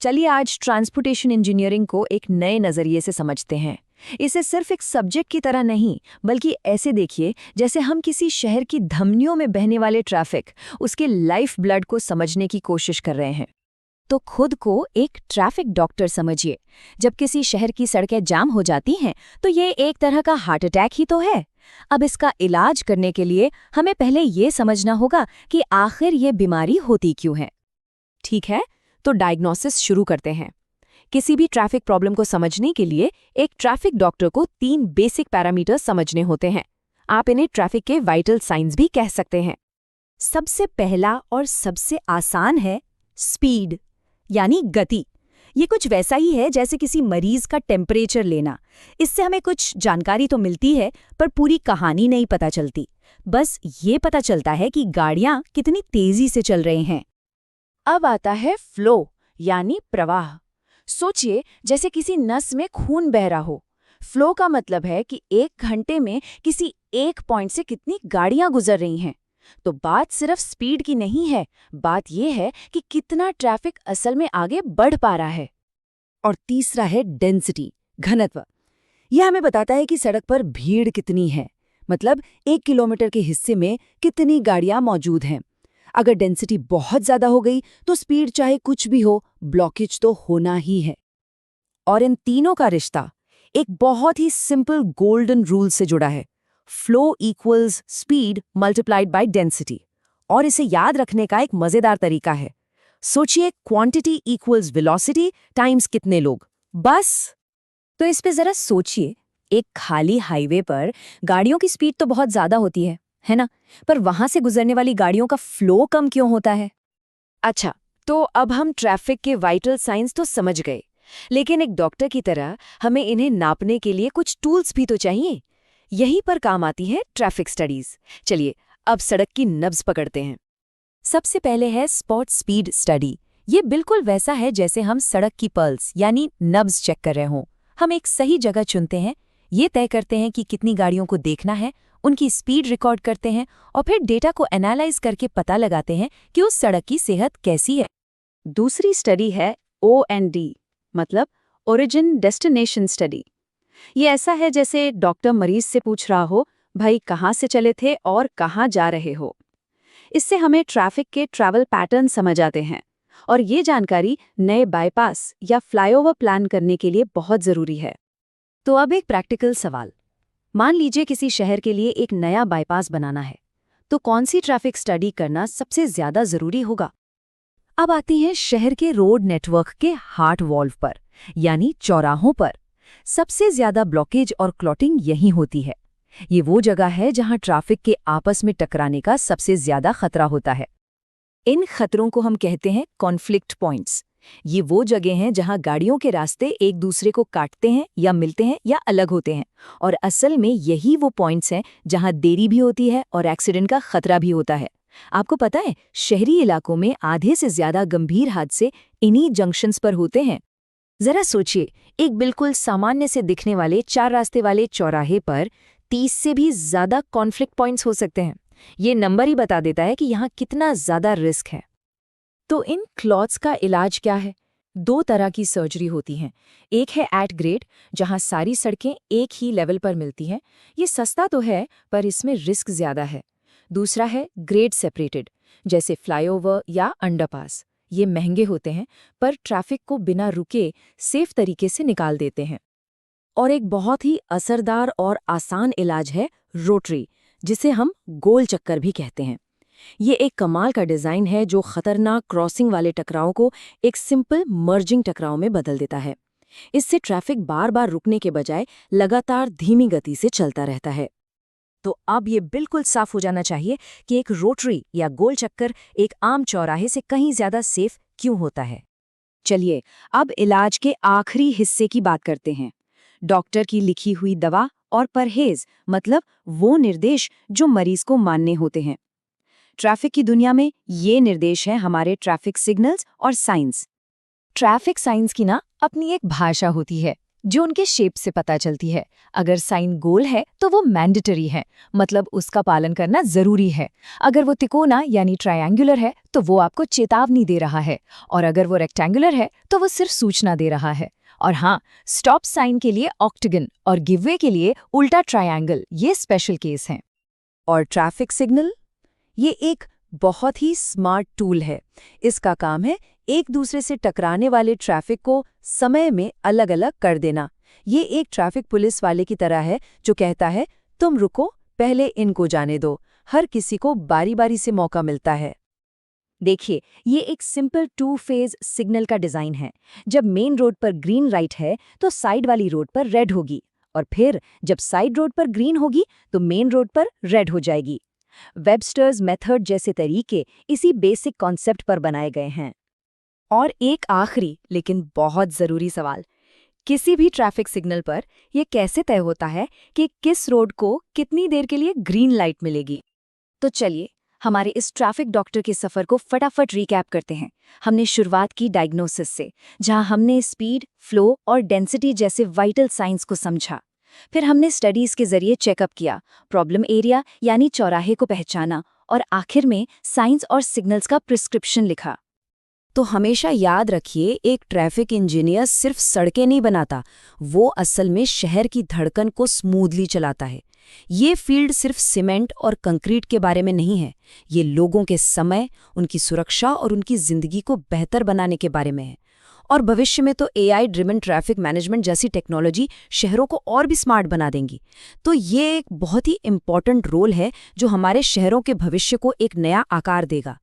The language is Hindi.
चलिए आज ट्रांसपोर्टेशन इंजीनियरिंग को एक नए नज़रिए से समझते हैं। इसे सिर्फ एक सब्जेक्ट की तरह नहीं, बल्कि ऐसे देखिए जैसे हम किसी शहर की धमनियों में बहने वाले ट्रैफिक, उसके लाइफ ब्लड को समझने की कोशिश कर रहे हैं। तो खुद को एक ट्रैफिक डॉक्टर समझिए। जब किसी शहर की सड़कें जाम हो जाती हैं, तो ये एक तरह का हार्ट अटैक ही तो है। अब इसका इलाज करने के लिए हमें पहले ये समझना होगा कि आखिर ये बीमारी होती क्यों है। ठीक है, तो डायग्नोसिस शुरू करते हैं। किसी भी ट्रैफिक प्रॉब्लम को समझने के लिए एक ट्रैफिक डॉक्टर को 3 बेसिक पैरामीटर्स समझने होते हैं। आप इन्हें ट्रैफिक के वाइटल साइंस भी कह सकते हैं। सबसे पहला और सबसे आसान है स्पीड, यानी गति। ये कुछ वैसा ही है जैसे किसी मरीज का टेम्परेचर लेना। इससे हमें कुछ जानकारी तो मिलती है, पर पूरी कहानी नहीं पता चलती। बस ये पता चलता है कि गाड़ियां कितनी तेजी से चल रही हैं। अब आता है फ्लो, यानी प्रवाह। सोचिए जैसे किसी नस में खून बह रहा हो। फ्लो का मतलब है कि 1 घंटे में किसी एक पॉइंट से कितनी गाड़ियां गुजर रही हैं। तो बात सिर्फ स्पीड की नहीं है, बात यह है कि कितना ट्रैफिक असल में आगे बढ़ पा रहा है। और तीसरा है डेंसिटी, घनत्व। यह हमें बताता है कि सड़क पर भीड़ कितनी है, मतलब 1 किलोमीटर के हिस्से में कितनी गाड़ियां मौजूद हैं। अगर डेंसिटी बहुत ज्यादा हो गई तो स्पीड चाहे कुछ भी हो, ब्लॉकेज तो होना ही है। और इन तीनों का रिश्ता एक बहुत ही सिंपल गोल्डन रूल से जुड़ा है। Flow equals speed multiplied by density. और इसे याद रखने का एक मजेदार तरीका है। सोचिए क्वांटिटी इक्वल्स वेलोसिटी टाइम्स कितने लोग, बस। तो इस पे जरा सोचिए, एक खाली हाईवे पर गाड़ियों की स्पीड तो बहुत ज्यादा होती है ना? पर वहां से गुजरने वाली गाड़ियों का फ्लो कम क्यों होता है? अच्छा, तो अब हम ट्रैफिक के वाइटल साइंस तो समझ गए, लेकिन एक डॉक्टर की तरह हमें इन्हें नापने के लिए कुछ टूल्स भी तो चाहिए। यहीं पर काम आती है ट्रैफिक स्टडीज। चलिए अब सड़क की नब्ज पकड़ते हैं। सबसे पहले है स्पॉट स्पीड स्टडी। ये बिल्कुल वैसा है जैसे हम सड़क की पल्स यानी नब्ज चेक कर रहे हों। हम एक सही जगह चुनते हैं, ये तय करते हैं कि कितनी गाड़ियों को देखना है, उनकी स्पीड रिकॉर्ड करते हैं और फिर डेटा को एनालाइज करके पता लगाते हैं कि उस सड़क की सेहत कैसी है। दूसरी स्टडी है OND, मतलब ओरिजिन डेस्टिनेशन स्टडी। ये ऐसा है जैसे डॉक्टर मरीज से पूछ रहा हो, भाई कहाँ से चले थे और कहाँ जा रहे हो। इससे हमें ट्रैफिक के ट्रैवल पैटर्न समझ आते हैं, और ये जानकारी नए बाईपास या फ्लाईओवर प्लान करने के लिए बहुत ज़रूरी है। तो अब एक प्रैक्टिकल सवाल। मान लीजिए किसी शहर के लिए एक नया बाईपास बनाना है, तो कौन सी ट्रैफिक स्टडी करना सबसे ज़्यादा ज़रूरी होगा? अब आती हैं शहर के रोड नेटवर्क के हार्ट वॉल्व पर, यानी चौराहों पर। सबसे ज्यादा ब्लॉकेज और क्लॉटिंग यहीं होती है। ये वो जगह है जहां ट्रैफिक के आपस में टकराने का सबसे ज्यादा खतरा होता है। इन खतरों को हम कहते हैं कॉन्फ्लिक्ट पॉइंट्स। ये वो जगह हैं जहां गाड़ियों के रास्ते एक दूसरे को काटते हैं या मिलते हैं या अलग होते हैं, और असल में यही वो पॉइंट्स हैं जहां देरी भी होती है और एक्सीडेंट का खतरा भी होता है। आपको पता है, शहरी इलाकों में आधे से ज्यादा गंभीर हादसे इन्हीं जंक्शंस पर होते हैं। जरा सोचिए, एक बिल्कुल सामान्य से दिखने वाले 4 रास्ते वाले चौराहे पर 30 से भी ज्यादा कॉन्फ्लिक्ट पॉइंट्स हो सकते हैं। ये नंबर ही बता देता है कि यहाँ कितना ज्यादा रिस्क है। तो इन क्लॉट्स का इलाज क्या है? 2 तरह की सर्जरी होती हैं। एक है एट ग्रेड, जहाँ सारी सड़कें एक ही लेवल पर मिलती हैं। ये सस्ता तो है, पर इसमें रिस्क ज्यादा है। दूसरा है ग्रेड सेपरेटेड, जैसे फ्लाईओवर या अंडरपास। ये महंगे होते हैं, पर ट्रैफिक को बिना रुके सेफ तरीके से निकाल देते हैं। और एक बहुत ही असरदार और आसान इलाज है रोटरी, जिसे हम गोल चक्कर भी कहते हैं। ये एक कमाल का डिज़ाइन है जो खतरनाक क्रॉसिंग वाले टकराव को एक सिंपल मर्जिंग टकराव में बदल देता है। इससे ट्रैफिक बार बार रुकने के बजाय लगातार धीमी गति से चलता रहता है। तो अब ये बिल्कुल साफ हो जाना चाहिए कि एक रोटरी या गोल चक्कर एक आम चौराहे से कहीं ज्यादा सेफ क्यों होता है। चलिए अब इलाज के आखिरी हिस्से की बात करते हैं। डॉक्टर की लिखी हुई दवा और परहेज, मतलब वो निर्देश जो मरीज को मानने होते हैं। ट्रैफिक की दुनिया में ये निर्देश हैं हमारे ट्रैफिक सिग्नल्स और साइंस। ट्रैफिक साइंस की ना अपनी एक भाषा होती है। जो उनके शेप से पता चलती है। अगर साइन गोल है तो वो मैंडेटरी है, मतलब उसका पालन करना जरूरी है। अगर वो तिकोना यानी ट्रायंगुलर है तो वो आपको चेतावनी दे रहा है, और अगर वो रेक्टेंगुलर है तो वो सिर्फ सूचना दे रहा है। और हाँ, स्टॉप साइन के लिए ऑक्टेगन और गिववे के लिए उल्टा ट्रायंगल, ये स्पेशल केस हैं। और ट्रैफिक सिग्नल, ये एक बहुत ही स्मार्ट टूल है। इसका काम है एक दूसरे से टकराने वाले ट्रैफिक को समय में अलग अलग कर देना। ये एक ट्रैफिक पुलिस वाले की तरह है जो कहता है तुम रुको, पहले इनको जाने दो। हर किसी को बारी बारी से मौका मिलता है। देखिए, ये एक सिंपल 2 फेज सिग्नल का डिजाइन है। जब मेन रोड पर ग्रीन लाइट है तो साइड वाली रोड पर रेड होगी, और फिर जब साइड रोड पर ग्रीन होगी तो मेन रोड पर रेड हो जाएगी। वेबस्टर्स मेथड जैसे तरीके इसी बेसिक कॉन्सेप्ट पर बनाए गए हैं। और एक आखिरी लेकिन बहुत ज़रूरी सवाल, किसी भी ट्रैफिक सिग्नल पर यह कैसे तय होता है कि किस रोड को कितनी देर के लिए ग्रीन लाइट मिलेगी? तो चलिए, हमारे इस ट्रैफिक डॉक्टर के सफ़र को फटाफट रिकैप करते हैं। हमने शुरुआत की डायग्नोसिस से, जहां हमने स्पीड, फ्लो और डेंसिटी जैसे वाइटल साइंस को समझा। फिर हमने स्टडीज़ के जरिए चेकअप किया, प्रॉब्लम एरिया यानी चौराहे को पहचाना, और आखिर में साइंस और सिग्नल्स का प्रिस्क्रिप्शन लिखा। तो हमेशा याद रखिए, एक ट्रैफिक इंजीनियर सिर्फ सड़कें नहीं बनाता, वो असल में शहर की धड़कन को स्मूथली चलाता है। ये फील्ड सिर्फ सीमेंट और कंक्रीट के बारे में नहीं है, ये लोगों के समय, उनकी सुरक्षा और उनकी जिंदगी को बेहतर बनाने के बारे में है। और भविष्य में तो AI ड्रिवन ट्रैफिक मैनेजमेंट जैसी टेक्नोलॉजी शहरों को और भी स्मार्ट बना देंगी। तो ये एक बहुत ही इम्पॉर्टेंट रोल है जो हमारे शहरों के भविष्य को एक नया आकार देगा।